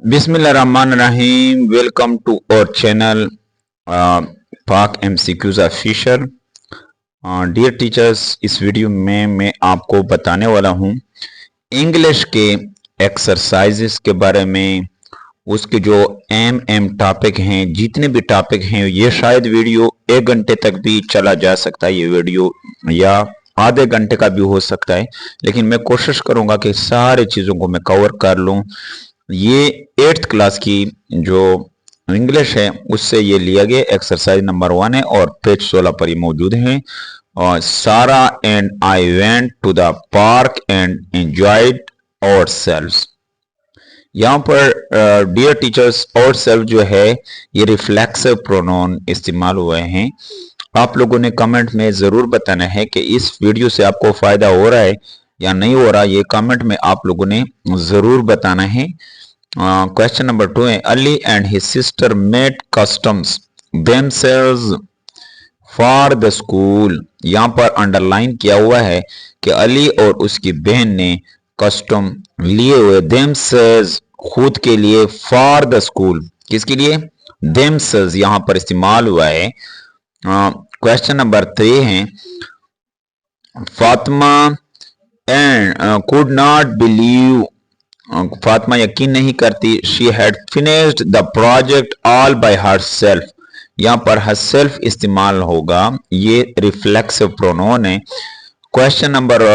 बिस्मिल्लाहिर्रहमानिर्रहीम। Welcome to our channel पाक MCQs official. Dear teachers, इस वीडियो में मैं आपको बताने वाला हूँ इंग्लिश के एक्सरसाइजेस के बारे में। उसके जो एम टॉपिक हैं, जितने भी टॉपिक हैं, ये शायद वीडियो 1 घंटे तक भी चला जा सकता है, ये वीडियो, या आधे घंटे का भी हो सकता है, लेकिन मैं कोशिश करूंगा कि सारी चीज़ों को मैं कवर कर लूं। ये 8th क्लास की जो इंग्लिश है उससे ये लिया गया एक्सरसाइज नंबर 1 है और पेज 16 पर ये मौजूद है। और Sara and I went to the park and enjoyed आवर सेल्व्स। यहाँ पर डियर टीचर्स, आवर सेल्फ जो है ये रिफ्लेक्सिव प्रोनाउन इस्तेमाल हुए हैं। आप लोगों ने कमेंट में जरूर बताना है कि इस वीडियो से आपको फायदा हो रहा है या नहीं हो रहा, ये कमेंट में आप लोगों ने जरूर बताना है। क्वेश्चन नंबर 2 है, Ali and his sister made customs themselves for the school. यहाँ पर अंडरलाइन किया हुआ है कि अली और उसकी बहन ने कस्टम लिए हुए, देमसेल्व्स खुद के लिए, फॉर द स्कूल किसके लिए, देमसेल्व्स यहाँ पर इस्तेमाल हुआ है। क्वेश्चन नंबर 3 है, Fatima and could not believe, Fatima यकीन नहीं करती, she had finished the project all by herself. यहाँ पर हरसेल्फ इस्तेमाल होगा, ये रिफ्लेक्सिव प्रोनाउन है। क्वेश्चन नंबर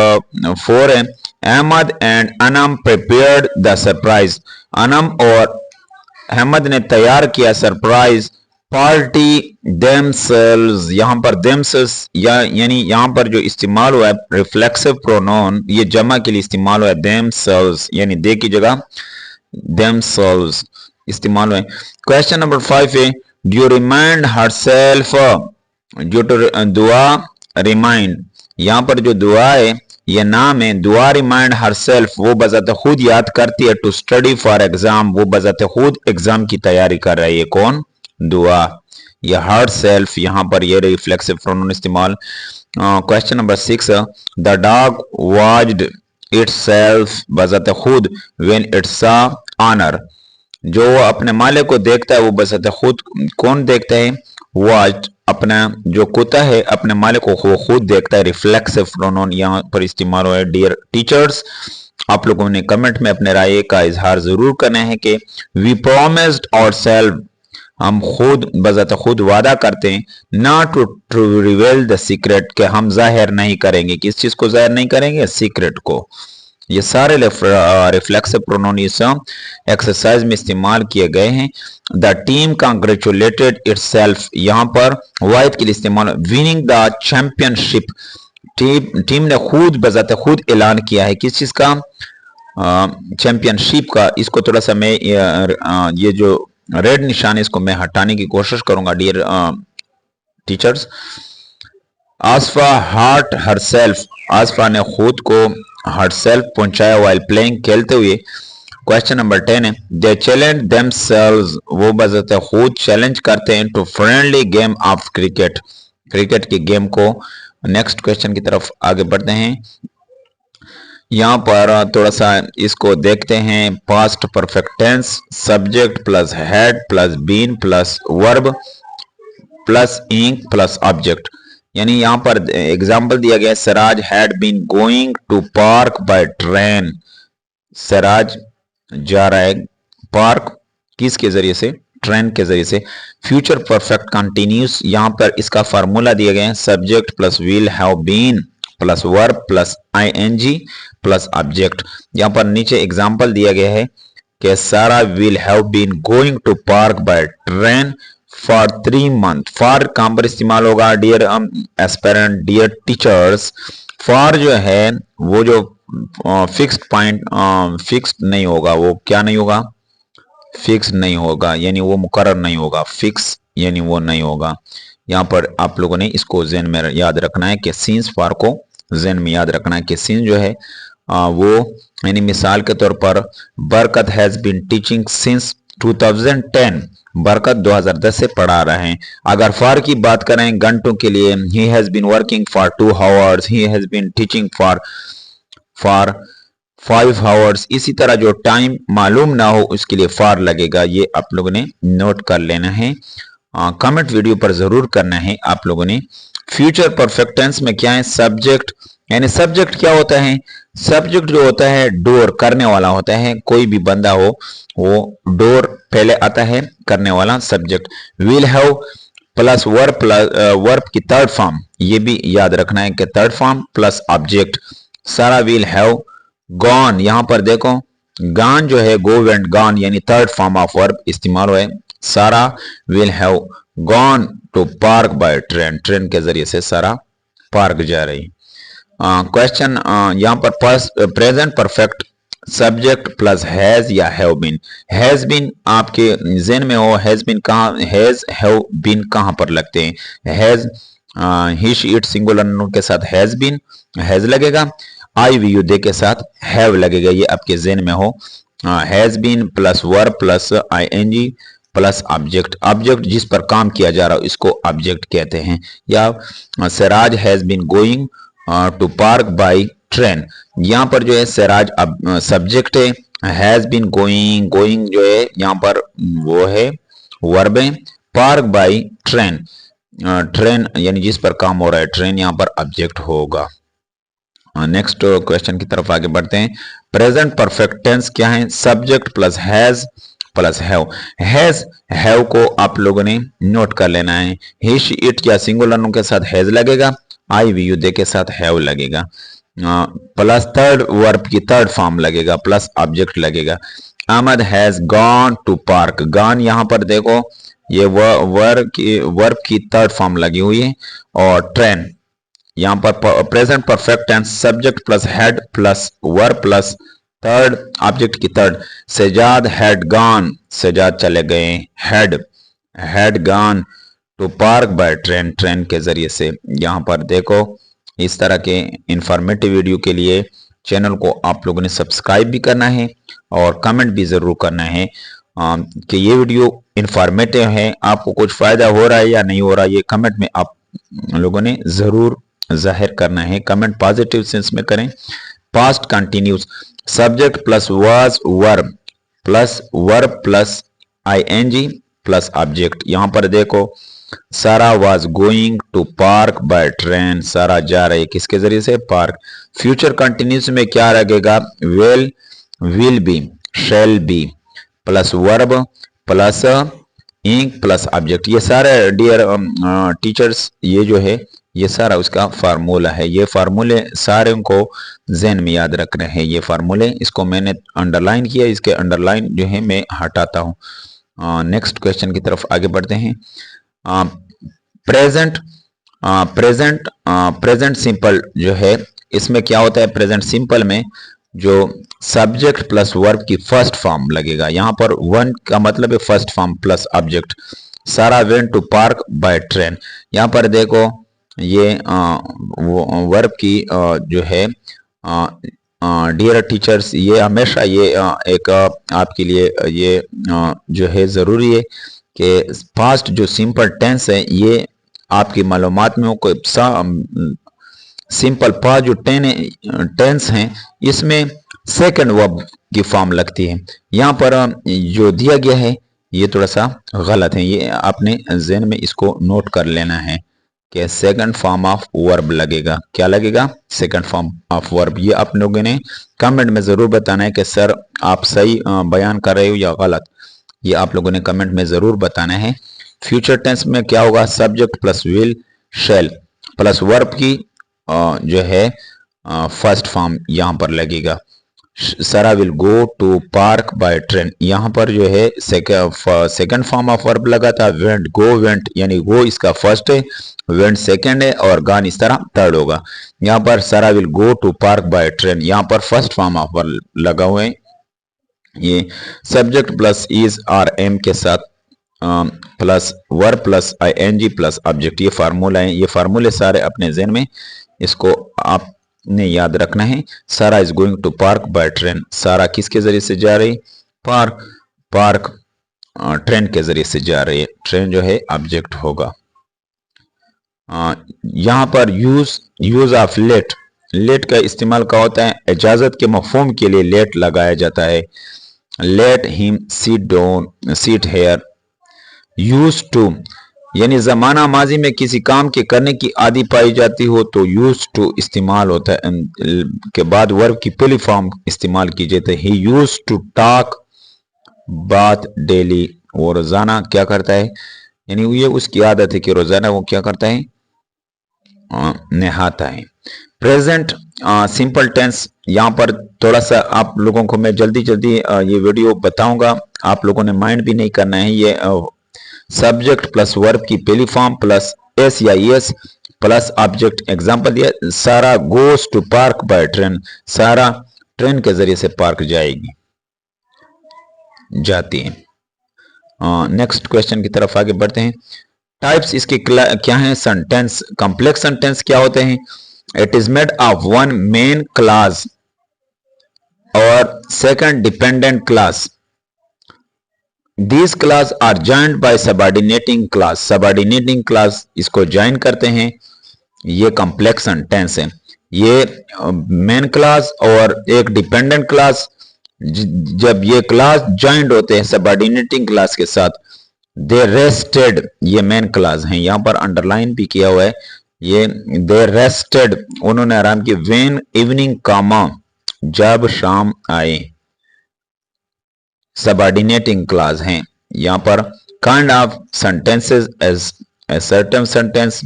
4 है, Ahmed and Anam prepared the surprise. Anam और अहमद ने तैयार किया सरप्राइज पार्टी देमसेल्व्स। यहाँ पर देमसेल्व्स यानी यहाँ पर जो इस्तेमाल हुआ है रिफ्लेक्सिव प्रोनाउन, ये जमा के लिए इस्तेमाल हुआ है, देमसेल्व्स यानी दे की जगह देमसेल्व्स इस्तेमाल हुआ है। क्वेश्चन नंबर 5 है, डू रिमाइंड हरसेल्फ, जो दुआ रिमाइंड, यहाँ पर जो दुआ है ये नाम है, दुआ रिमाइंड हरसेल्फ, वो बजाते खुद याद करती है, टू स्टडी फॉर एग्जाम, वो बजाते खुद एग्जाम की तैयारी कर रही है। कौन? दुआ। ये हर सेल्फ, यहाँ पर ये रिफ्लेक्सिव प्रोनाउन इस्तेमाल। Question number 6, the dog watched itself, बजाते खुद, व्हेन इट सॉ ऑनर, जो अपने मालिक को देखता है वो बजाते खुद कौन देखता है? वॉच्ड, अपना जो कुत्ता है अपने मालिक को वो खुद देखता है। रिफ्लेक्सिव प्रोनाउन यहाँ पर इस्तेमाल हुआ है। डियर टीचर्स, आप लोगों ने कमेंट में अपने राय का इजहार जरूर करना है कि वी प्रोमिस्ड आवरसेल्फ, हम खुद बजाते खुद वादा करते हैं, not to reveal the secret, के हम जाहिर नहीं करेंगे, किस चीज को जाहिर नहीं करेंगे? सीक्रेट को। ये सारे रिफ्लेक्सिव प्रोनाउन इस एक्सरसाइज में इस्तेमाल किए गए हैं। द टीम कांग्रेचुलेटेड इटसेल्फ, यहाँ पर वाहिद के लिए इस्तेमाल, विनिंग द चैंपियनशिप, टीम ने खुद बजाते खुद ऐलान किया है किस चीज का? चैंपियनशिप का। इसको थोड़ा सा मैं ये जो रेड निशान है इसको मैं हटाने की कोशिश करूंगा। डियर टीचर्स, आसफा हार्ट हरसेल्फ, आसफा ने खुद को हरसेल्फ पहुंचाया वाइल प्लेइंग, खेलते हुए। क्वेश्चन नंबर 10 है, दे चैलेंज देमसेल्व्स, वो बजाते खुद चैलेंज करते हैं, to friendly game of cricket, cricket के गेम को। नेक्स्ट क्वेश्चन की तरफ आगे बढ़ते हैं। यहाँ पर थोड़ा सा इसको देखते हैं। Past perfect tense, subject plus had plus been plus verb plus ing plus object, यानी यहाँ पर एग्जाम्पल दिया गया है, Saraj had been going to park by train, Saraj जा रहा है पार्क किसके जरिए से? ट्रेन के जरिए से। फ्यूचर परफेक्ट कंटिन्यूस, यहाँ पर इसका फार्मूला दिया गया है, subject plus will have been plus verb plus ING plus object. यहाँ पर नीचे एग्जाम्पल दिया गया है कि Sara will have been going to park by train for 3 month. For कहां पर इस्तेमाल होगा? Dear aspirant, dear teachers, for जो है वो जो फिक्स्ड पॉइंट, फिक्स्ड नहीं होगा, वो क्या नहीं होगा? फिक्स नहीं होगा, यानी वो मुकर्रर नहीं होगा, फिक्स यानी वो नहीं होगा। यहाँ पर आप लोगों ने इसको ज़हन में याद रखना है कि सीन्स फॉर को ज़हन में याद रखना है कि सीन जो है वो, यानी मिसाल के तौर पर बरकत हैज़ बीन टीचिंग सिंस 2010, बरकत 2010 से पढ़ा रहे हैं। अगर फॉर की बात करें घंटों के लिए, he has been working for 2 hours, he has been teaching for 5 hours. इसी तरह जो टाइम मालूम ना हो उसके लिए फॉर लगेगा, ये आप लोगों ने नोट कर लेना है। कमेंट वीडियो पर जरूर करना है आप लोगों ने। फ्यूचर परफेक्ट टेंस में क्या है, सब्जेक्ट, यानी सब्जेक्ट क्या होता है, सब्जेक्ट जो होता है डोर, करने वाला होता है। कोई भी बंदा हो वो डोर पहले आता है, करने वाला subject. Will have plus verb, plus verb की थर्ड फॉर्म, ये भी याद रखना है कि third form plus object. Sara will have gone, यहां पर देखो गॉन जो है गो वेंट गॉन, यानी थर्ड फॉर्म ऑफ वर्ब इस्तेमाल हुआ है। Sara will have gone to park by train, train के जरिए से सारा पार्क जा रही। क्वेश्चन यहाँ पर present perfect subject plus has या हैव बीन। हैज बीन आपके जेन में हो, हैज बीन कहाँ, हैज हैव बीन कहाँ पर लगते हैं। Has he she it singular noun के साथ हैज बीन, हैज लगेगा। आई वी यू दे के साथ हैव लगेगा, ये आपके जेन में हो। Has been plus verb plus I N G plus object, object जिस पर काम किया जा रहा हो इसको ऑब्जेक्ट कहते हैं। या Siraj has been going to park by train, यहाँ पर जो है सिराज सब्जेक्ट है, हैज बीन गोइंग, गोइंग जो है यहाँ पर वो है वर्ब है। पार्क बाय ट्रेन, ट्रेन यानी जिस पर काम हो रहा है ट्रेन, यहाँ पर ऑब्जेक्ट होगा। नेक्स्ट क्वेश्चन की तरफ आगे बढ़ते हैं। प्रेजेंट परफेक्ट टेंस क्या है, subject plus has plus have. Has have को आप लोगों ने नोट कर लेना है। ही शी इट या सिंगुलर नाउन के साथ हैज लगेगा, आई वी यू दे के साथ हैव लगेगा, प्लस थर्ड वर्ब की थर्ड फॉर्म लगेगा, प्लस ऑब्जेक्ट लगेगा। Ahmed has gone to park, gone यहाँ पर देखो ये वर्ब की थर्ड फॉर्म लगी हुई है। और ट्रेन यहाँ पर present perfect tense subject plus had plus verb plus third object की third. Sajjad had gone, Sajjad चले गए, had gone to park by train, train के जरिए से। यहाँ पर देखो इस तरह के इंफॉर्मेटिव वीडियो के लिए चैनल को आप लोगों ने सब्सक्राइब भी करना है और कमेंट भी जरूर करना है कि ये वीडियो इंफॉर्मेटिव है, आपको कुछ फायदा हो रहा है या नहीं हो रहा, ये कमेंट में आप लोगों ने जरूर जाहिर करना है। कमेंट पॉजिटिव सेंस में करें। Past continuous, subject plus was verb plus ING plus object. यहां पर देखो Sara was going to park by train, Sara जा रही किसके जरिए से, पार्क। फ्यूचर कंटिन्यूस में क्या लगेगा, will be, shall be plus verb plus ing plus object. ये सारे डियर टीचर्स ये जो है ये सारा उसका फार्मूला है। ये फार्मूले सारे को ज़हन में याद रखने हैं। ये फार्मूले, इसको मैंने अंडरलाइन किया, इसके अंडरलाइन जो है मैं हटाता हूँ। नेक्स्ट क्वेश्चन की तरफ आगे बढ़ते हैं। प्रेजेंट सिंपल जो है इसमें क्या होता है, प्रेजेंट सिंपल में जो सब्जेक्ट प्लस वर्ब की फर्स्ट फॉर्म लगेगा। यहाँ पर वन का मतलब है first form plus object. Sara went to park by train, यहाँ पर देखो ये वर्ब की जो है डियर टीचर्स, ये हमेशा ये एक आपके लिए ये जो है ज़रूरी है कि पास्ट जो सिंपल टेंस है ये आपकी मालूमात में कोई सिंपल पास्ट जो टेंस हैं इसमें सेकंड वर्ब की फॉर्म लगती है। यहाँ पर जो दिया गया है ये थोड़ा सा गलत है, ये आपने ज़हन में इसको नोट कर लेना है कि सेकंड फॉर्म ऑफ वर्ब लगेगा। क्या लगेगा, सेकंड फॉर्म ऑफ वर्ब। ये आप लोगों ने कमेंट में ज़रूर बताना है कि सर आप सही बयान कर रहे हो या गलत, ये आप लोगों ने कमेंट में ज़रूर बताना है। फ्यूचर टेंस में क्या होगा, subject plus will shall plus verb की जो है फर्स्ट फॉर्म यहाँ पर लगेगा। Sara will go to park by train, यहाँ पर जो है सेकंड फॉर्म ऑफ वर्ब लगा था। वेंट, गो वेंट, यानी गो इसका फर्स्ट है, वेंट सेकंड है और गॉन इस तरह थर्ड होगा। यहाँ पर Sara will go to park by train, यहाँ पर फर्स्ट फॉर्म ऑफ वर्ब लगा हुआ है। ये सब्जेक्ट प्लस इज और एम के साथ plus verb plus ING plus object, ये फार्मूला है। ये फार्मूले सारे अपने ज़हन में इसको आपने याद रखना है। Sara is going to park by train, Sara किसके जरिए से जा रही, पार्क ट्रेन के जरिए से जा रही है। ट्रेन जो है ऑब्जेक्ट होगा। यहाँ पर यूज ऑफ लेट लेट का इस्तेमाल क्या होता है? इजाजत के मफहूम के लिए लेट लगाया जाता है। Let him sit down, sit here. Use to यानी जमाना माजी में किसी काम के करने की आदि पाई जाती हो तो यूज टू इस्तेमाल होता है, के बाद वर्ब की पहली फॉर्म इस्तेमाल की जाती है। ही यूज टू टॉक बात डेली, वो रोजाना क्या करता है, यानी ये उसकी आदत है कि रोजाना वो क्या करता है, नहाता है। प्रेजेंट सिंपल टेंस, यहाँ पर थोड़ा सा आप लोगों को मैं जल्दी जल्दी ये वीडियो बताऊंगा, आप लोगों ने माइंड भी नहीं करना है। ये सब्जेक्ट प्लस वर्ब की पहली फॉर्म प्लस एस या एस प्लस ऑब्जेक्ट। एग्जांपल दिया, Sara goes to park by train, Sara train के जरिए से पार्क जाएगी, जाती है। नेक्स्ट क्वेश्चन की तरफ आगे बढ़ते हैं। टाइप्स इसके क्या हैं? सेंटेंस, कॉम्प्लेक्स सेंटेंस क्या होते हैं? It is made of one main clause और second dependent clause. These class are joined by subordinating class, subordinating class इसको ज्वाइन करते हैं। ये कॉम्प्लेक्स सेंटेंस है। ये मेन क्लास और एक डिपेंडेंट क्लास, जब ये क्लास ज्वाइंट होते हैं सबऑर्डिनेटिंग क्लास के साथ, दे रेस्टेड, ये मेन क्लास हैं, यहां पर अंडरलाइन भी किया हुआ है। ये दे रेस्टेड, उन्होंने आराम किया। व्हेन इवनिंग कामा, जब शाम आए, सबऑर्डिनेटिंग क्लास हैं। यहां पर kind of sentences as assertive sentence,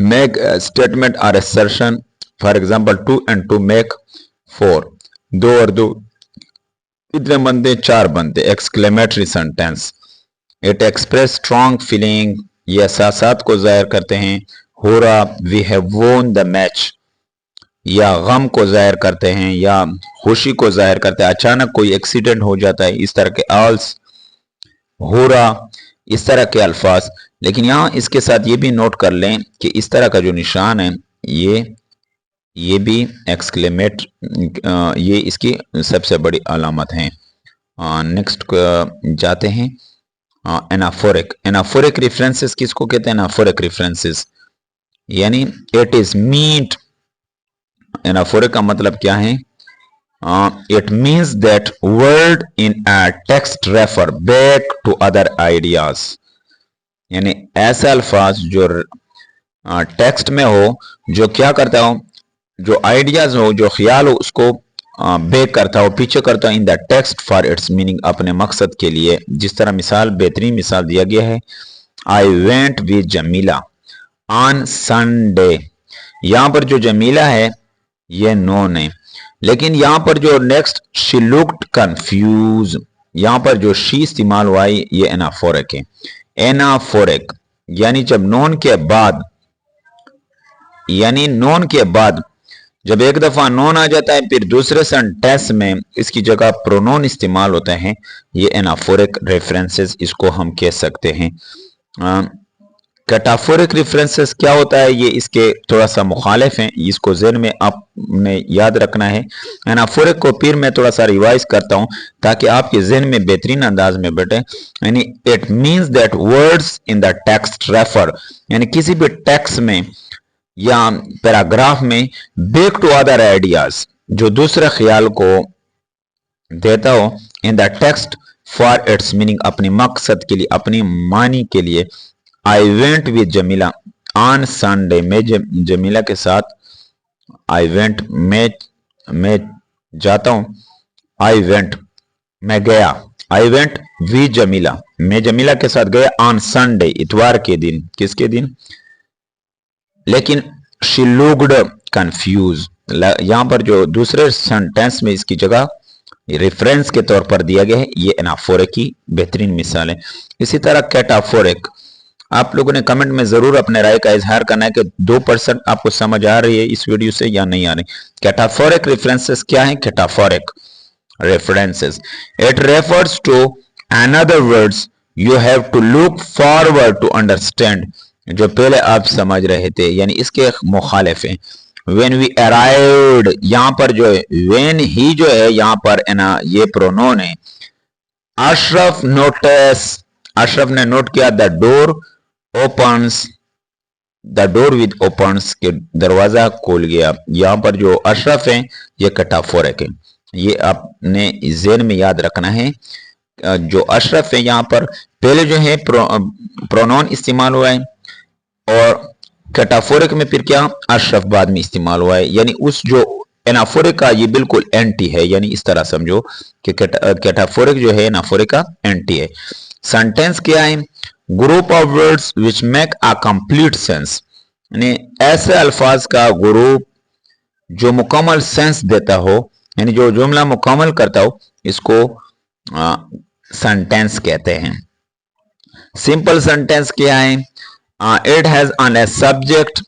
make statement और assertion. For example 2 and 2 make 4, 2 और 2 कितने बनते? 4 बनते। Exclamatory sentence, it express strong feeling, ये एहसासात को जाहिर करते हैं। Hurrah, we have won the match, या गम को जाहिर करते हैं या खुशी को जाहिर करते हैं। अचानक कोई एक्सीडेंट हो जाता है, इस तरह के आल्स, हुरा, इस तरह के अल्फाज। लेकिन यहाँ इसके साथ ये भी नोट कर लें कि इस तरह का जो निशान है ये भी एक्सक्लेमेट, ये इसकी सबसे बड़ी अलामत है। नेक्स्ट जाते हैं। एनाफोरिक, एनाफोरिक रेफरेंसेस किसको कहते हैं? एनाफोरिक रेफरेंसेस यानी इट इज मीट, एनाफोरिक का मतलब क्या है? It means that word in a text refer back to other ideas, यानी ऐसा अल्फाज जो टेक्स्ट में हो, जो क्या करता हो, जो आइडियाज हो, जो ख्याल हो, उसको बैक करता हो, पीछे करता हो in the text for its meaning, अपने मकसद के लिए। जिस तरह मिसाल, बेहतरीन मिसाल दिया गया है, I went with Jamila on Sunday. यहां पर जो जमीला है ये नोन है, लेकिन यहां पर जो नेक्स्ट, शी लुक्ड कंफ्यूज, यहां पर जो शी इस्तेमाल हुआ है ये एनाफोरिक है। एनाफोरिक यानी जब नोन के बाद, यानी नोन के बाद जब एक दफा नोन आ जाता है, फिर दूसरे सेंटेंस में इसकी जगह प्रोनोन इस्तेमाल होते हैं, ये एनाफोरिक रेफरेंसेस इसको हम कह सकते हैं। कैटाफोरिक रेफरेंसेस क्या होता है? ये इसके थोड़ा सा मुखालिफ हैं, इसको ज़हन में आपने याद रखना है। एनाफोरिक को फिर मैं थोड़ा सा रिवाइज करता हूं ताकि आपके जहन में बेहतरीन अंदाज में बैठे। यानी it means that words in the text refer, यानी किसी भी टेक्स्ट में या पैराग्राफ में, बैक टू अदर आइडियाज, जो दूसरे ख्याल को देता हो, in the text for its meaning, अपने मकसद के लिए, अपनी मानी के लिए। I went with Jamila on Sunday, मैं जमीला के साथ, आई वेंट मैं जाता हूं, आई वेंट मैं गया, आई वेंट विद जमीला मैं जमीला के साथ गया, ऑन संडे इतवार के दिन, किसके दिन? लेकिन शी लुक्ड कंफ्यूज, यहां पर जो दूसरे सेंटेंस में इसकी जगह रेफरेंस के तौर पर दिया गया है, ये एनाफोरिक की बेहतरीन मिसाल है। इसी तरह कैटाफोरिक, आप लोगों ने कमेंट में जरूर अपने राय का इजहार करना है कि 2% आपको समझ आ रही है इस वीडियो से या नहीं आ रही। कैटाफोरिक रेफरेंसेस क्या है? Cataphoric references, it refers to another words you have to look forward to understand, जो पहले आप समझ रहे थे, यानी इसके मुखालिफ है। When we arrived, यहां पर जो है when ही जो है यहां पर ये प्रोनोन है। अशरफ नोटिस, अशरफ ने नोट किया the door opens the door with opens के दरवाजा खोल गया। यहाँ पर जो अशरफ है ये कैटाफोरिक है, ये आपने ज़हन में याद रखना है। जो अशरफ है यहाँ पर पहले जो है प्रोनाउन इस्तेमाल हुआ है और कैटाफोरिक में फिर क्या अशरफ बाद में इस्तेमाल हुआ है, यानी उस जो एनाफोरिक का ये बिल्कुल एंटी है, यानी इस तरह समझो कि कैटाफोरिक जो है एनाफोरिक का एंटी है। सेंटेंस क्या है? Group of words which make a complete sense, यानी ऐसे अल्फाज का ग्रुप जो मुकम्मल सेंस देता हो, यानी जो जुमला मुकम्मल करता हो, इसको सेंटेंस कहते हैं। सिंपल सेंटेंस क्या है? It has on a subject,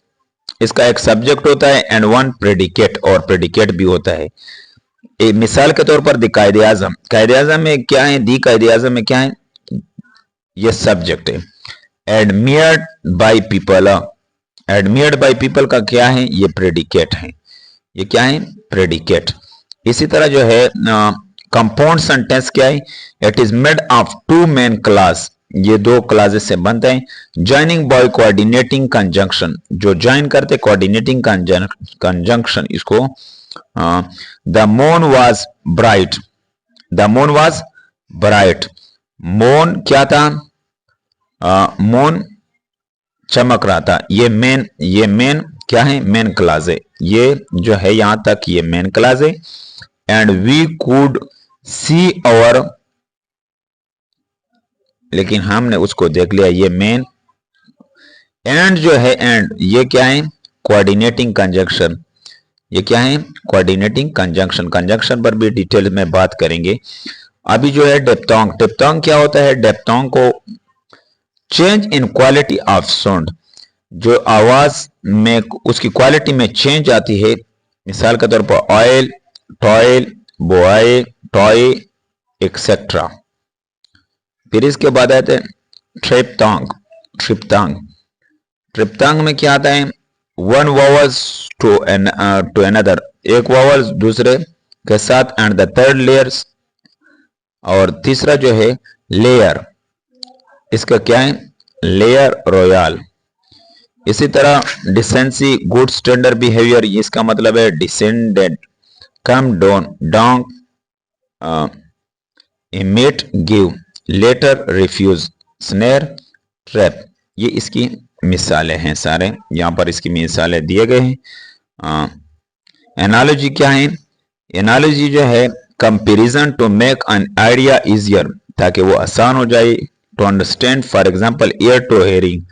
इसका एक सब्जेक्ट होता है एंड वन प्रेडिकेट, और प्रेडिकेट भी होता है। एक मिसाल के तौर पर दी कायदे आजम, कायदे आजम में क्या है? दी कायदे आजम में क्या है? ये सब्जेक्ट है। एडमियर्ड बाय पीपल, एडमियर्ड बाय पीपल का क्या है? ये प्रेडिकेट है। ये क्या है? प्रेडिकेट। इसी तरह जो है कंपाउंड सेंटेंस क्या है? It is made of two main clause, ये दो क्लासेस से बनते हैं। ज्वाइनिंग बॉय कोऑर्डिनेटिंग कंजंक्शन, जो ज्वाइन करते कोऑर्डिनेटिंग कंजंक्शन, इसको the moon was bright, the moon was bright, moon क्या था? मून चमक रहा था। ये मेन क्या है? मेन क्लास है। ये जो है यहां तक ये मेन क्लास है। And we could see our, लेकिन हमने उसको देख लिया, ये मेन। एंड जो है एंड ये क्या है? कोऑर्डिनेटिंग कंजंक्शन, ये क्या है? Coordinating conjunction. कंजंक्शन पर भी डिटेल में बात करेंगे। अभी जो है डेप्थोंग, डेप्थोंग क्या होता है? डेप्थोंग को change in quality of sound, जो आवाज में उसकी क्वालिटी में चेंज आती है। मिसाल के तौर पर oil, toil, boy, toy etcetera. फिर इसके बाद आते हैं ट्रिप्टांग, ट्रिप्टांग, ट्रिप्टांग में क्या आता है? वन वावल्स टू अनदर, एक वावल्स दूसरे के साथ, एंड द थर्ड लेयर्स, और तीसरा जो है लेयर, इसका क्या है? Layer royal. इसी तरह डिसेंसी, गुड स्टैंडर्ड बिहेवियर, इसका मतलब है descended, come down, don't, emit, give, letter, refuse, snare, trap. ये इसकी मिसालें हैं सारे, यहां पर इसकी मिसालें दिए गए हैं। एनालॉजी क्या है? एनालॉजी जो है comparison to make an idea easier, ताकि वो आसान हो जाए to understand. For example ear to hearing,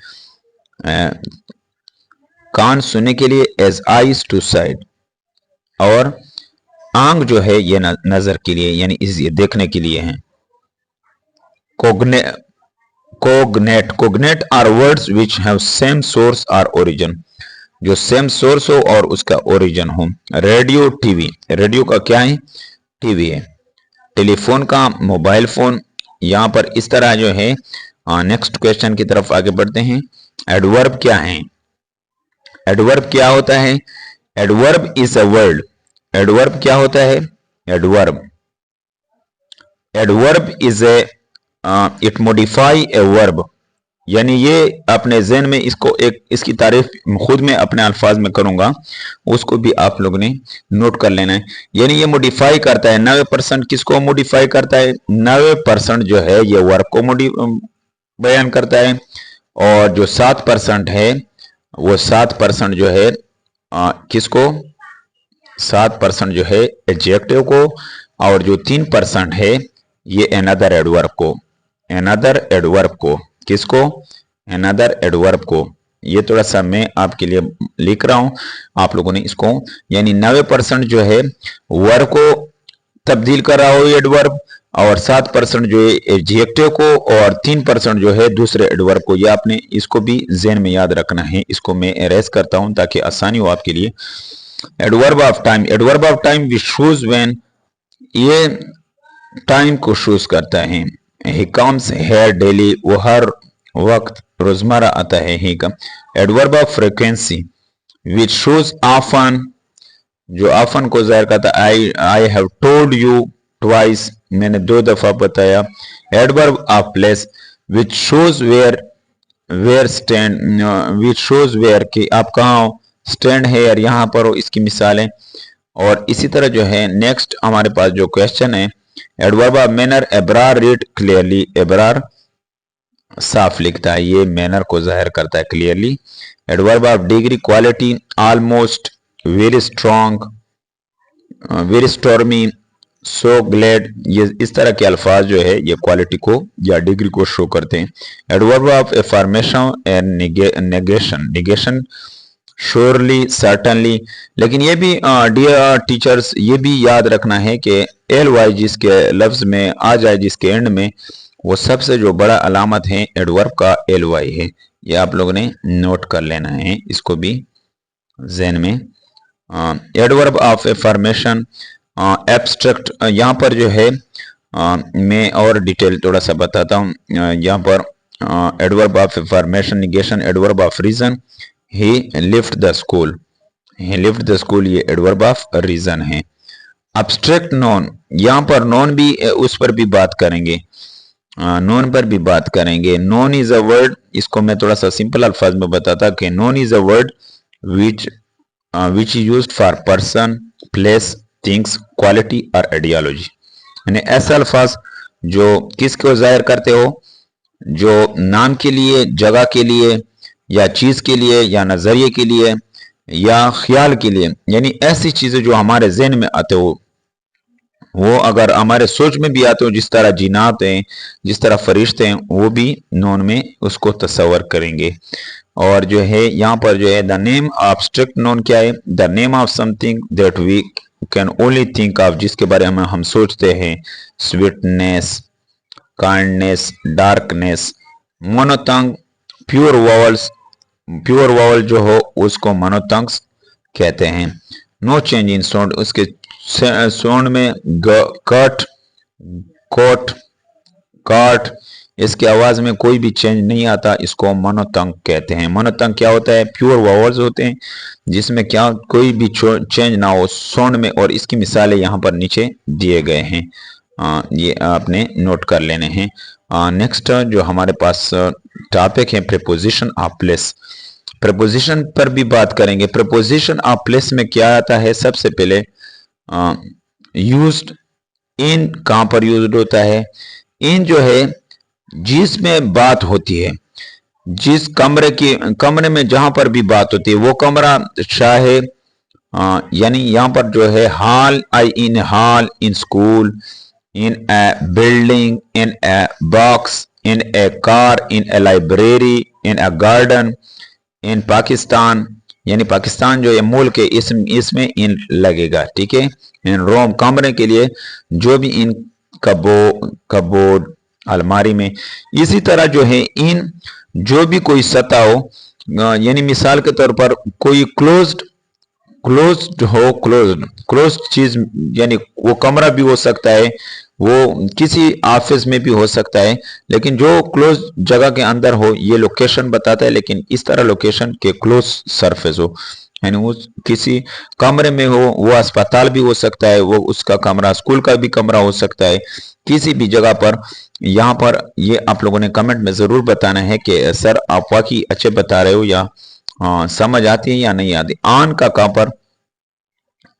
कान सुनने के लिए, एज आईज टू साइट, और आंख जो है ये नजर के लिए, यानी इजियर देखने के लिए है। Cognate, cognate are words which have same source और ओरिजिन, जो सेम सोर्स हो और उसका ओरिजिन हो। रेडियो, टीवी, रेडियो का क्या है? टीवी है। टेलीफोन का मोबाइल फोन। यहां पर इस तरह जो है नेक्स्ट क्वेश्चन की तरफ आगे बढ़ते हैं। एडवर्ब क्या है? एडवर्ब क्या होता है? Adverb is a word, adverb क्या होता है? Adverb, adverb is a it modify a verb, यानी ये अपने ज़हन में इसको एक इसकी तारीफ खुद में अपने अल्फाज में करूंगा, उसको भी आप लोगों ने नोट कर लेना है। यानी ये मॉडिफाई करता है 90%, किसको मॉडिफाई करता है? 90% जो है ये वर्ब को बयान करता है, और जो 7% है वो 7% जो है किसको? 7% जो है एडजेक्टिव को, और जो 3% है ये अनदर एडवर्ब को, अनदर एडवर्ब को, किसको? अनदर एडवर्ब को। ये थोड़ा सा मैं आपके लिए लिख रहा हूं, आप लोगों ने इसको, यानी 90% जो है वर्ब को तब्दील कर रहा हो एडवर्ब, और 7% जो है एडजेक्टिव को, और 3% जो है दूसरे एडवर्ब को। ये आपने इसको भी ज़हन में याद रखना है। इसको मैं एरेज करता हूं ताकि आसानी हो आपके लिए। Adverb of time, adverb of time which shows when, ये टाइम को शोज करता है। ही कम्स हेयर डेली, वो हर वक्त रोजमर्रा आता है। ही कम। Adverb of frequency which shows often, जो ऑफन को जाहिर करता है। I have told you twice, मैंने 2 दफा बताया। Adverb of place which shows where where stand, which shows where कि आप कहाँ हो, स्टैंड है यार यहाँ पर हो, इसकी मिसालें। और इसी तरह जो है नेक्स्ट हमारे पास जो क्वेश्चन है, adverb of manner, Abrar read clearly, Abrar साफ लिखता है, ये मैनर को जाहिर करता है clearly. Adverb of degree, quality, almost, very strong, very stormy, so glad, ये इस तरह के अल्फाज जो है ये क्वालिटी को या डिग्री को शो करते हैं। Adverb of affirmation and negation, negation, surely, certainly. लेकिन ये भी डियर टीचर्स ये भी याद रखना है कि एल वाई जिसके लफ्ज में आ जाए, जिसके एंड में, वो सबसे जो बड़ा अलामत है एडवर्ब का एल वाई है। ये आप लोगों ने नोट कर लेना है, इसको भी ज़हन में। एडवर्ब ऑफ एफर्मेशन, एब्स्ट्रैक्ट, यहाँ पर जो है मैं और डिटेल थोड़ा सा बताता हूँ। यहाँ पर adverb of affirmation, negation, adverb of reason, he left the school, he left the school, ये एडवर्ब ऑफ रीजन है। अब्स्ट्रैक्ट नोन, यहाँ पर नोन भी उस पर भी बात करेंगे, नोन पर भी बात करेंगे। नोन इज अ वर्ड, इसको मैं थोड़ा सा सिंपल अल्फाज में बताता कि known is a word which is used for person, place, things, quality और आइडियोलॉजी। यानी ऐसा अल्फाज जो किसको जाहिर करते हो, जो नाम के लिए, जगह के लिए, या चीज के लिए, या नजरिए के लिए, या ख्याल के लिए, यानी ऐसी चीजें जो हमारे जहन में आते हो, वो अगर हमारे सोच में भी आते हो, जिस तरह जिन्नात हैं, जिस तरह फरिश्ते हैं, वो भी नोन में उसको तस्वर करेंगे। और जो है यहाँ पर जो है the name of strict noun क्या है, the name of something that we can only think of, जिसके बारे में हम सोचते हैं, sweetness, kindness, darkness. Monophthong, pure vowels, pure vowel जो हो उसको मोनोतंग्स कहते हैं। नो चेंज इन साउंड, उसके साउंड में कट, कोट, काट, इसकी आवाज में कोई भी चेंज नहीं आता, इसको मोनोतंग कहते हैं। मोनोतंग क्या होता है, प्योर वावल्स होते हैं जिसमें क्या कोई भी चेंज ना हो साउंड में, और इसकी मिसालें यहाँ पर नीचे दिए गए हैं, ये आपने नोट कर लेने हैं। नेक्स्ट जो हमारे पास टॉपिक है प्रीपोजिशन ऑफ प्लेस, प्रपोजिशन पर भी बात करेंगे। प्रपोजिशन ऑफ प्लेस में क्या आता है, सबसे पहले यूज्ड इन, कहां पर यूज्ड होता है, इन जो है जिसमें बात होती है, जिस कमरे में जहां पर भी बात होती है वो कमरा चाहे, यानी यहां पर जो है hall, I in hall, in school, in a building, in a box, in a car, in a library, in a garden, in Pakistan, यानी पाकिस्तान जो है मुल्क है, इसमें इन लगेगा, ठीक है। इन रोम, कमरे के लिए जो भी इन कबोर्ड, अलमारी में। इसी तरह जो है इन जो भी कोई सतह हो, यानी मिसाल के तौर पर कोई क्लोज्ड हो, क्लोज्ड चीज, यानी वो कमरा भी हो सकता है, वो किसी ऑफिस में भी हो सकता है, लेकिन जो क्लोज जगह के अंदर हो ये लोकेशन बताता है, लेकिन इस तरह लोकेशन के क्लोज सरफेस हो, यानी वो किसी कमरे में हो, वो अस्पताल भी हो सकता है, वो उसका कमरा स्कूल का भी कमरा हो सकता है, किसी भी जगह पर। यहाँ पर ये आप लोगों ने कमेंट में जरूर बताना है कि सर आप वाकई अच्छे बता रहे हो या समझ आती है या नहीं आती। आन का कहां पर,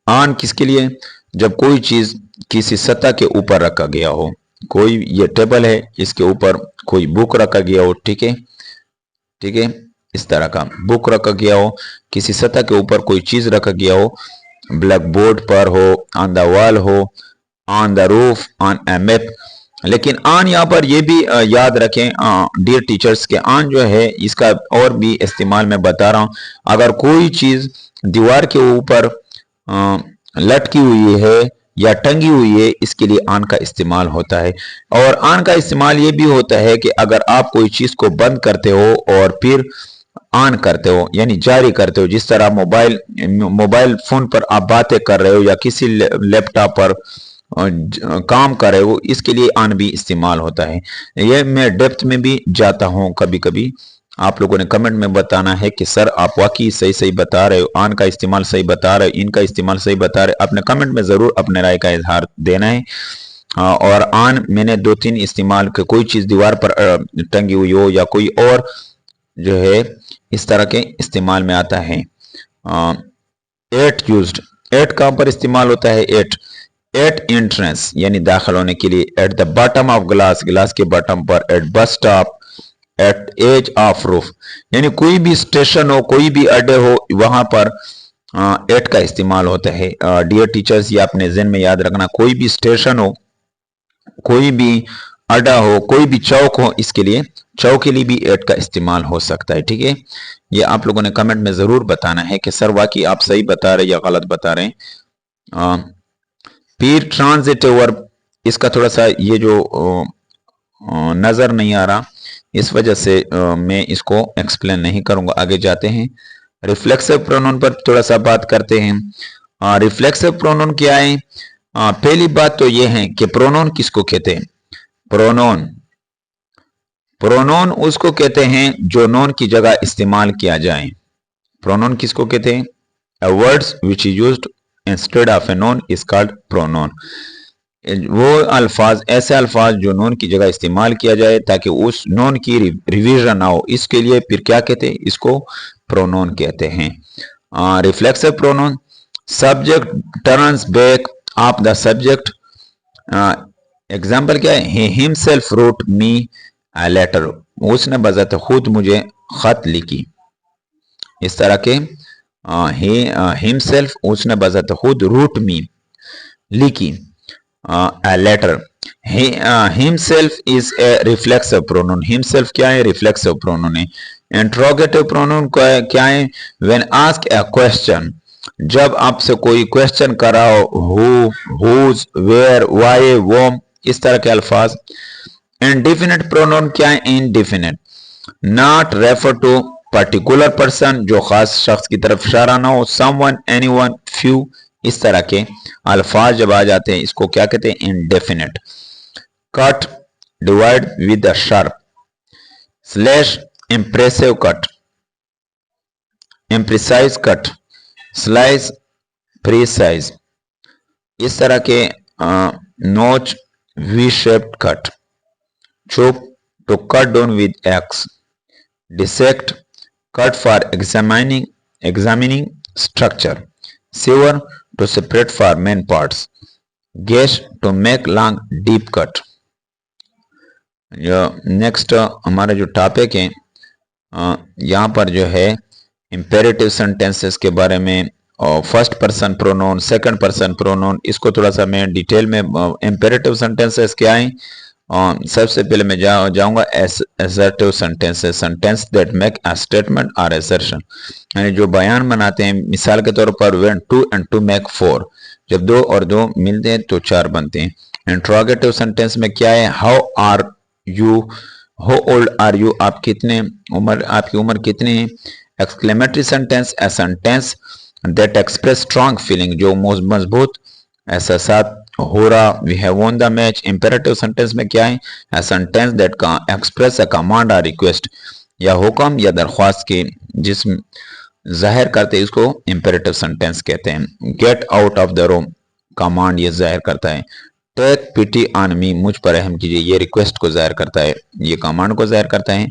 आन किसके लिए, जब कोई चीज किसी सतह के ऊपर रखा गया हो, कोई ये टेबल है इसके ऊपर कोई बुक रखा गया हो, ठीक है, ठीक है, इस तरह का बुक रखा गया हो, किसी सतह के ऊपर कोई चीज रखा गया हो, ब्लैक बोर्ड पर हो, ऑन द वॉल हो, on the roof, on A map. लेकिन आन यहाँ पर ये भी याद रखें डियर टीचर्स के आन जो है इसका और भी इस्तेमाल मैं बता रहा हूं, अगर कोई चीज दीवार के ऊपर लटकी हुई है या टंगी हुई है, इसके लिए आन का इस्तेमाल होता है। और आन का इस्तेमाल ये भी होता है कि अगर आप कोई चीज को बंद करते हो और फिर ऑन करते हो, यानी जारी करते हो, जिस तरह मोबाइल फोन पर आप बातें कर रहे हो या किसी लैपटॉप पर काम कर रहे हो, इसके लिए ऑन भी इस्तेमाल होता है। ये मैं डेप्थ में भी जाता हूं कभी कभी, आप लोगों ने कमेंट में बताना है कि सर आप वाकई सही सही बता रहे हो, ऑन का इस्तेमाल सही बता रहे हो, इनका इस्तेमाल सही बता रहे हो। अपने कमेंट में जरूर अपने राय का इजहार देना है। और ऑन मैंने 2-3 इस्तेमाल के, कोई चीज दीवार पर टंगी हुई हो या कोई और जो है इस तरह के इस्तेमाल में आता है। एट यूज्ड, एट कहां पर इस्तेमाल होता है? एट एंट्रेंस यानी दाखिल होने के लिए, at the bottom of glass, glass के बॉटम पर, at bus stop, at edge of roof, यानी कोई भी स्टेशन हो, कोई भी अड्डे हो, वहां पर एट का इस्तेमाल होता है। डियर टीचर्स, ये अपने ज़हन में याद रखना, कोई भी स्टेशन हो, कोई भी अड्डा हो, कोई भी चौक हो, इसके लिए चौक के लिए भी एट का इस्तेमाल हो सकता है। ठीक है, ये आप लोगों ने कमेंट में जरूर बताना है कि सर वाकई आप सही बता रहे या गलत बता रहे हैं। फिर ट्रांजिटिव वर्ब, इसका थोड़ा सा ये जो नजर नहीं आ रहा, इस वजह से मैं इसको एक्सप्लेन नहीं करूंगा। आगे जाते हैं, रिफ्लेक्सिव प्रोनाउन पर थोड़ा सा बात करते हैं। रिफ्लेक्सिव प्रोनाउन क्या है? पहली बात तो ये है कि प्रोनाउन किसको कहते हैं? प्रोनाउन, प्रोनाउन उसको कहते हैं जो नोन की जगह इस्तेमाल किया जाए। प्रोनाउन किसको कहते हैं? A words which is used instead of a noun is called pronoun. वो अल्फाज, ऐसे अल्फाज जो नोन की जगह इस्तेमाल किया जाए ताकि उस नोन की रिवीजन ना हो, इसके लिए फिर क्या कहते हैं? इसको प्रोनाउन कहते हैं। Reflexive pronoun, subject turns back of the subject. Example क्या है? He himself wrote me a letter, उसने बजात खुद मुझे खत लिखी। इस तरह के हिमसेल्फ, उसने बजात खुद, रूट मी लिखी, a letter. Himself is a reflexive pronoun, himself क्या है? रिफ्लेक्सिव प्रोनाउन है। इंट्रोगेटिव प्रोनाउन क्या है? व्हेन आस्क ए क्वेश्चन, जब आपसे कोई क्वेश्चन कर रहा हो, who, whose, where, why, whom, इस तरह के अल्फाज। इंडिफिनिट प्रोनाउन क्या है? Indefinite, not refer to particular person, जो खास शख्स की तरफ इशारा ना हो, समवन, एनीवन, फ्यू, इस तरह के अल्फाज जब आ जाते हैं इसको क्या कहते हैं? Indefinite. Cut, divide with the sharp, slash, impressive cut, imprecise cut, slice, precise, इस तरह के notch, V shaped cut, chop, to cut down with axe, dissect, cut for examining structure, sever, to separate for main parts, gash, to make long deep cut। Next हमारा जो topic है यहाँ पर जो है इंपेरेटिव सेंटेंसेस के बारे में, और first person pronoun, second person pronoun, इसको थोड़ा सा मैं डिटेल में, इंपेरेटिव सेंटेंसेस क्या है। सबसे पहले मैं जाऊंगा assertive sentences, sentence that make a statement और assertion, यानी जो बयान बनाते हैं। मिसाल के तौर पर when two and two make four, जब दो और दो मिलते हैं तो चार बनते हैं। इंट्रोगेटिव सेंटेंस में क्या है? How are you, how old are you, आप कितने उम्र, आपकी उम्र कितनी है। Exclamatory sentence, a sentence that express strong feeling, जो मजबूत एहसासात हो रहा। We have won the match. Imperative sentence में क्या है? a sentence that express a command or request, या हुक्म या दरख्वास्त की जिसम जाहिर करते, इसको इंपेरेटिव सेंटेंस कहते हैं। Get out of the room, command ये जाहिर करता है। टेक पिटी ऑन मी, मुझ पर रहम कीजिए, ये रिक्वेस्ट को जाहिर करता है, ये कमांड को जाहिर करता है।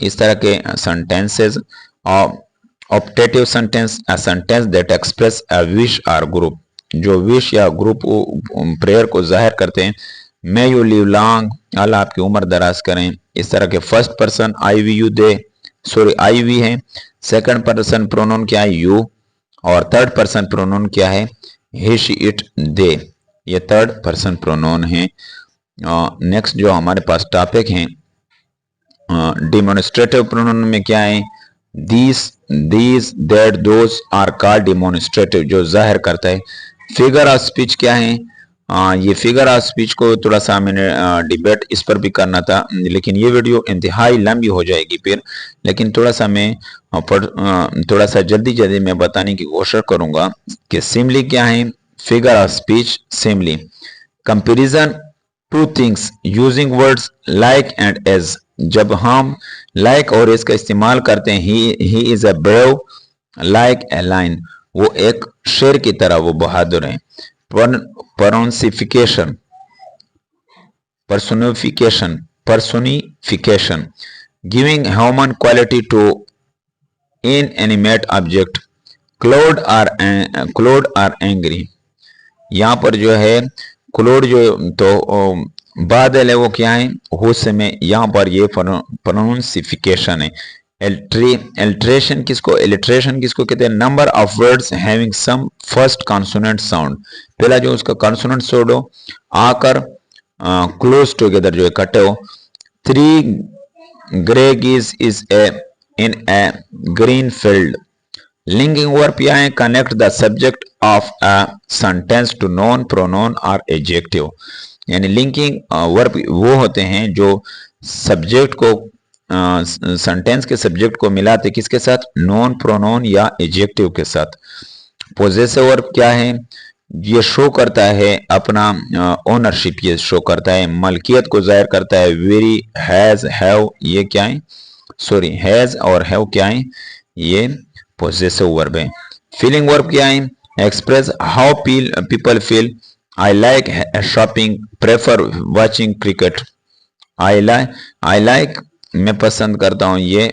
इस तरह के sentences. Optative sentence, a sentence that express a wish or group, जो विश या ग्रुप प्रेयर को जाहिर करते हैं। मे यू लिव लॉन्ग, अल्लाह आपकी उम्र दराज करें, इस तरह के। First person I we you they, sorry I we है। सेकंड पर्सन प्रोनाउन क्या है? यू, और थर्ड पर्सन प्रोनाउन क्या है? ही, शी, इट, दे, ये थर्ड पर्सन प्रोनाउन है। नेक्स्ट जो हमारे पास टॉपिक है, डिमोन्स्ट्रेटिव प्रोनाउन में क्या है? This, these, that, those are called demonstrative, जो जाहिर करता है। फिगर ऑफ स्पीच क्या है? ये फिगर ऑफ स्पीच को थोड़ा सा मैंने डिबेट इस पर भी करना था, लेकिन ये वीडियो इंतहाई लंबी हो जाएगी फिर, लेकिन थोड़ा सा मैं थोड़ा सा जल्दी मैं बताने की कोशिश करूंगा कि सिमली क्या है। Figure of speech, simile, comparison two things using words like and as, जब हम लाइक और इसका इस्तेमाल करते हैं। He is a brave like a lion, वो एक शेर की तरह वो बहादुर है। Personification, personification, giving human quality to inanimate object, cloud are angry. यहाँ पर जो है क्लोड जो तो बादल है वो क्या है, गुस्से में। यहाँ पर ये प्रोनाउंसिफिकेशन है। एल्ट्रेशन किसको कहते हैं, number of words having same first consonant sound, पहला जो उसका कॉन्सोनेंट साउंड हो आकर क्लोज टुगेदर जो इकट्ठे हो। 3 grey geese is a in a green field. Linking verb क्या है, connect the subject of a sentence to noun pronoun और एडजेक्टिव। यानी लिंकिंग वर्ब वो होते हैं जो सब्जेक्ट को सेंटेंस के सब्जेक्ट को मिलाते किसके साथ, नॉन प्रोनाउन या एडजेक्टिव के साथ। पोजेसिव वर्ब क्या है, ये शो करता है अपना ओनरशिप, ये शो करता है मलकियत को जाहिर करता है। वेरी, हैज, हैव, ये क्या है, सॉरी हैज और हैव क्या है, ये पोजेसिव वर्ब है। फीलिंग वर्ब क्या है, express how people feel. I like shopping, prefer watching cricket. I like मैं पसंद करता हूँ, ये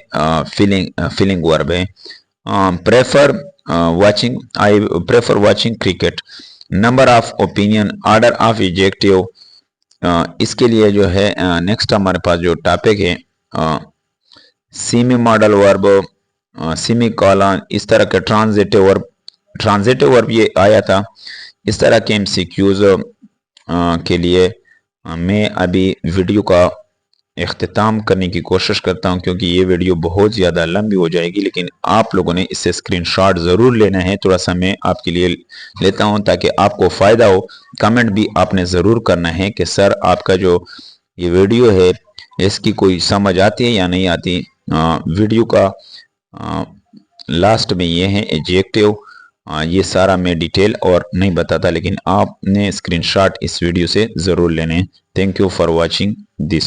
फीलिंग वर्ब है। Prefer watching, I prefer watching cricket. Number of opinion, order of adjective. इसके लिए जो है नेक्स्ट हमारे पास जो टॉपिक है semi modal verb, semi colon, इस तरह के ट्रांजिटिव वर्ब ये आया था। इस तरह के एमसीक्यूज के लिए मैं अभी वीडियो का इख्तिताम करने की कोशिश करता हूं, क्योंकि ये वीडियो बहुत ज़्यादा लंबी हो जाएगी, लेकिन आप लोगों ने इससे स्क्रीनशॉट ज़रूर लेना है। थोड़ा सा मैं आपके लिए लेता हूं ताकि आपको फ़ायदा हो। कमेंट भी आपने ज़रूर करना है कि सर आपका जो ये वीडियो है इसकी कोई समझ आती है या नहीं आती। वीडियो का लास्ट में ये है एडजेक्टिव, ये सारा मैं डिटेल और नहीं बताता, लेकिन आपने स्क्रीनशॉट इस वीडियो से ज़रूर लेने हैं। Thank you for watching this.